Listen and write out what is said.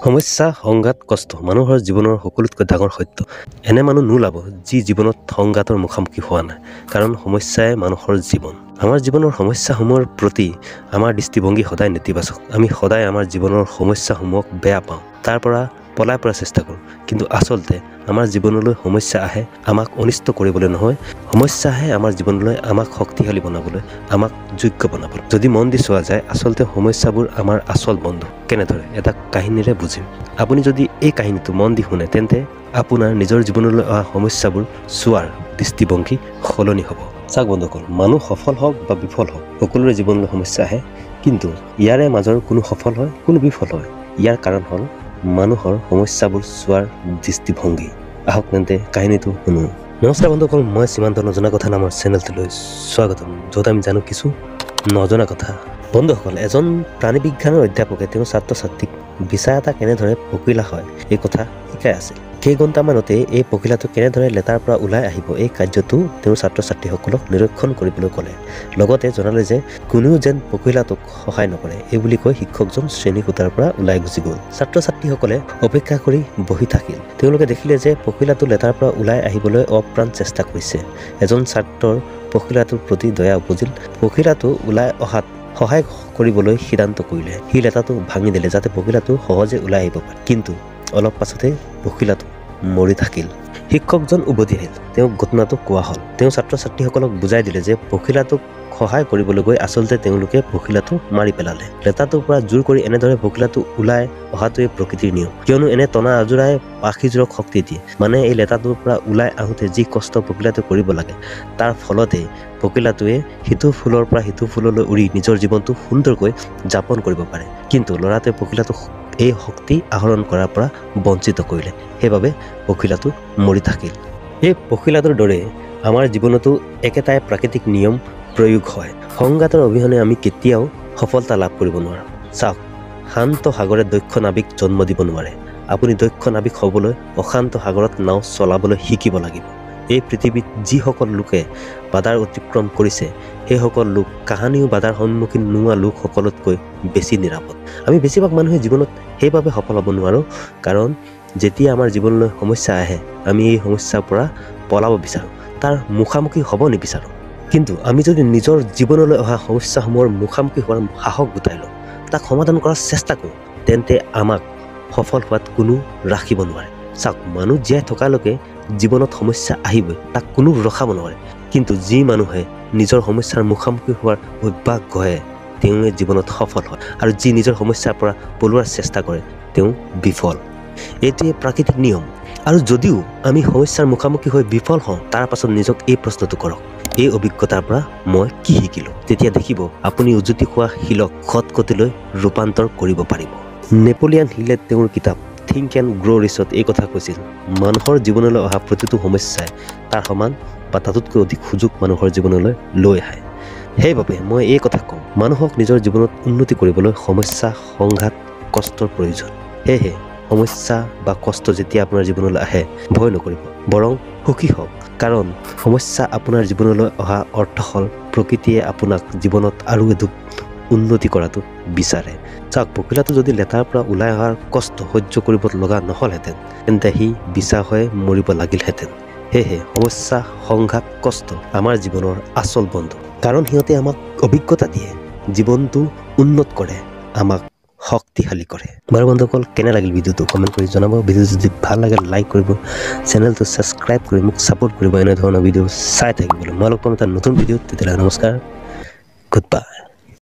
সমস্যা, সংঘাত, কষ্ট মানুহৰ জীৱনৰ সকলোতকৈ ডাঙৰ সত্য। এনে মানুহ নোলাব যি জীৱনত সংঘাতৰ মুখামুখি হোৱা নাই, কাৰণ সমস্যাই মানুহৰ জীৱন। আমাৰ জীৱনৰ সমস্যাসমূহৰ প্ৰতি আমাৰ দৃষ্টিভংগী সদায় নেতিবাচক। আমি সদায় আমাৰ জীৱনৰ সমস্যাসমূহক বেয়া পাওঁ, তাৰ পৰা পলাই পৰা চেষ্টা কৰোঁ। কিন্তু আচলতে আমাৰ জীৱনলৈ সমস্যা আহে আমাক অনিষ্ট কৰিবলৈ নহয়, সমস্যা আহে আমাৰ জীৱনলৈ আমাক শক্তিশালী বনাবলৈ, আমাক যোগ্য বনাবলৈ। যদি মন দি চোৱা যায়, আচলতে সমস্যাবোৰ আমাৰ আচল বন্ধু। কেনেদৰে? এটা কাহিনীৰে বুজিম। আপুনি যদি এই কাহিনীটো মন দি শুনে, তেন্তে আপোনাৰ নিজৰ জীৱনলৈ অহা সমস্যাবোৰ চোৱাৰ দৃষ্টিভংগী সলনি হ'ব। চাওক বন্ধুসকল, মানুহ সফল হওক বা বিফল হওক, সকলোৰে জীৱনলৈ সমস্যা আহে। কিন্তু ইয়াৰে মাজৰ কোনো সফল হয়, কোনো বিফল হয়। ইয়াৰ কাৰণ হ'ল মানুহৰ সমস্যাবোৰ চোৱাৰ দৃষ্টিভংগী। আহক তেন্তে কাহিনীটো শুনো। নমস্কাৰ বন্ধুসকল, মই সীমান্ত নজনা কথা নামৰ চেনেলটোলৈ স্বাগতম, য'ত আমি জানো কিছু নজনা কথা। বন্ধুসকল, এজন প্ৰাণীবিজ্ঞানৰ অধ্যাপকে তেওঁৰ ছাত্ৰ ছাত্ৰীক বিচা এটা কেনেদৰে পখিলা হয় এই কথা শিকাই আছিল। কেইঘণ্টামানতে এই পখিলাটো কেনেদৰে লেটাৰ পৰা ওলাই আহিব এই কাৰ্যটো তেওঁৰ ছাত্ৰ ছাত্ৰীসকলক নিৰীক্ষণ কৰিবলৈ ক'লে। লগতে জনালে যে কোনেও যেন পখিলাটোক সহায় নকৰে। এই বুলি কৈ শিক্ষকজন শ্ৰেণীকোঠাৰ পৰা ওলাই গুচি গ'ল। ছাত্ৰ ছাত্ৰীসকলে অপেক্ষা কৰি বহি থাকিল। তেওঁলোকে দেখিলে যে পখিলাটো লেটাৰ পৰা ওলাই আহিবলৈ অপ্ৰাণ চেষ্টা কৰিছে। এজন ছাত্ৰৰ পখিলাটোৰ প্ৰতি দয়া উপজিল। পখিলাটো ওলাই অহাত সহায় কৰিবলৈ সিদ্ধান্ত কৰিলে। সি লেটাৰটো ভাঙি দিলে যাতে পখিলাটো সহজে ওলাই আহিব পাৰে। কিন্তু অলপ পাছতে পখিলাটো মৰি থাকিল। শিক্ষকজন উভতি আহিল। তেওঁক ঘটনাটো কোৱা হ'ল। তেওঁ ছাত্ৰ ছাত্ৰীসকলক বুজাই দিলে যে পখিলাটোক সহায় কৰিবলৈ গৈ আচলতে তেওঁলোকে পখিলাটো মাৰি পেলালে। লেটাৰটোৰ পৰা জোৰ কৰি এনেদৰে পখিলাটো ওলাই অহাটোৱে প্ৰকৃতিৰ নিয়ম, কিয়নো এনে টনা আজোৰাই পাখিযোৰক শক্তি দিয়ে। মানে এই লেটাৰটোৰ পৰা ওলাই আহোঁতে যি কষ্ট পখিলাটোৱে কৰিব লাগে, তাৰ ফলতে পখিলাটোৱে সিটো ফুলৰ পৰা সিটো ফুললৈ উৰি নিজৰ জীৱনটো সুন্দৰকৈ যাপন কৰিব পাৰে। কিন্তু ল'ৰাটোৱে পখিলাটো এই শক্তি আহৰণ কৰাৰ পৰা বঞ্চিত কৰিলে, সেইবাবে পখিলাটো মৰি থাকিল। এই পখিলাটোৰ দৰে আমাৰ জীৱনতো একেটাই প্ৰাকৃতিক নিয়ম প্ৰয়োগ হয়। সংঘাতৰ অবিহনে আমি কেতিয়াও সফলতা লাভ কৰিব নোৱাৰোঁ। চাওক, শান্ত সাগৰে দক্ষ নাবিক জন্ম দিব নোৱাৰে। আপুনি দক্ষ নাবিক হ'বলৈ অশান্ত সাগৰত নাও চলাবলৈ শিকিব লাগিব। এই পৃথিৱীত যিসকল লোকে বাধাৰ অতিক্ৰম কৰিছে, সেইসকল লোক কাহানিও বাধাৰ সন্মুখীন নোহোৱা লোকসকলতকৈ বেছি নিৰাপদ। আমি বেছিভাগ মানুহে জীৱনত সেইবাবে সফল হ'ব নোৱাৰোঁ, কাৰণ যেতিয়া আমাৰ জীৱনলৈ সমস্যা আহে, আমি এই সমস্যাৰ পৰা পলাব বিচাৰোঁ, তাৰ মুখামুখি হ'ব নিবিচাৰোঁ। কিন্তু আমি যদি নিজৰ জীৱনলৈ অহা সমস্যাসমূহৰ মুখামুখি হোৱাৰ সাহস গোটাই লওঁ, তাক সমাধান কৰাৰ চেষ্টা কৰোঁ, তেন্তে আমাক সফল হোৱাত কোনো ৰাখিব নোৱাৰে। চাওক, মানুহ জীয়াই থকালৈকে জীৱনত সমস্যা আহিবই, তাক কোনো ৰখাব নোৱাৰে। কিন্তু যি মানুহে নিজৰ সমস্যাৰ মুখামুখি হোৱাৰ অভ্যাস গঢ়ে, তেওঁৱে জীৱনত সফল হয়। আৰু যি নিজৰ সমস্যাৰ পৰা পলোৱাৰ চেষ্টা কৰে, তেওঁ বিফল। এইটোৱে প্ৰাকৃতিক নিয়ম। আৰু যদিও আমি সমস্যাৰ মুখামুখি হৈ বিফল হওঁ, তাৰ পাছত নিজক এই প্ৰশ্নটো কৰক, এই অভিজ্ঞতাৰ পৰা মই কি শিকিলোঁ? তেতিয়া দেখিব আপুনি উজুতি হোৱা শিলক খটখটিলৈ ৰূপান্তৰ কৰিব পাৰিব। নেপোলিয়ান হিলে তেওঁৰ কিতাপ থিংক এণ্ড গ্ৰ' ৰিচত এই কথা কৈছিল, মানুহৰ জীৱনলৈ অহা প্ৰতিটো সমস্যাই তাৰ সমান বা তাতোতকৈ অধিক সুযোগ মানুহৰ জীৱনলৈ লৈ আহে। সেইবাবে মই এই কথা কওঁ, মানুহক নিজৰ জীৱনত উন্নতি কৰিবলৈ সমস্যা, সংঘাত, কষ্টৰ প্ৰয়োজন। সেয়েহে সমস্যা বা কষ্ট যেতিয়া আপোনাৰ জীৱনলৈ আহে, ভয় নকৰিব, বৰং সুখী হওক। কাৰণ সমস্যা আপোনাৰ জীৱনলৈ অহা অৰ্থ হ'ল প্ৰকৃতিয়ে আপোনাক জীৱনত আৰু এঢোপ উন্নতি কৰাটো বিচাৰে। চাওক, পখিলাটো যদি লেটাৰ পৰা ওলাই অহাৰ কষ্ট সহ্য কৰিব লগা নহ'লহেঁতেন, তেন্তে সি বিচা হৈ মৰিব লাগিলহেঁতেন। সেয়েহে সমস্যা, সংঘাত, কষ্ট আমাৰ জীৱনৰ আচল বন্ধু, কাৰণ সিহঁতে আমাক অভিজ্ঞতা দিয়ে, জীৱনটো উন্নত কৰে, আমাক শক্তিশালী কৰে। বাৰু বন্ধুসকল, কেনে লাগিল ভিডিঅ'টো কমেণ্ট কৰি জনাব। ভিডিঅ'টো যদি ভাল লাগে লাইক কৰিব, চেনেলটো ছাবস্ক্ৰাইব কৰি মোক ছাপোৰ্ট কৰিব। এনেধৰণৰ ভিডিঅ' চাই থাকিবলৈ। মই লগ পাম এটা নতুন ভিডিঅ'ত। তেতিয়াহ'লে নমস্কাৰ, গুড বাই।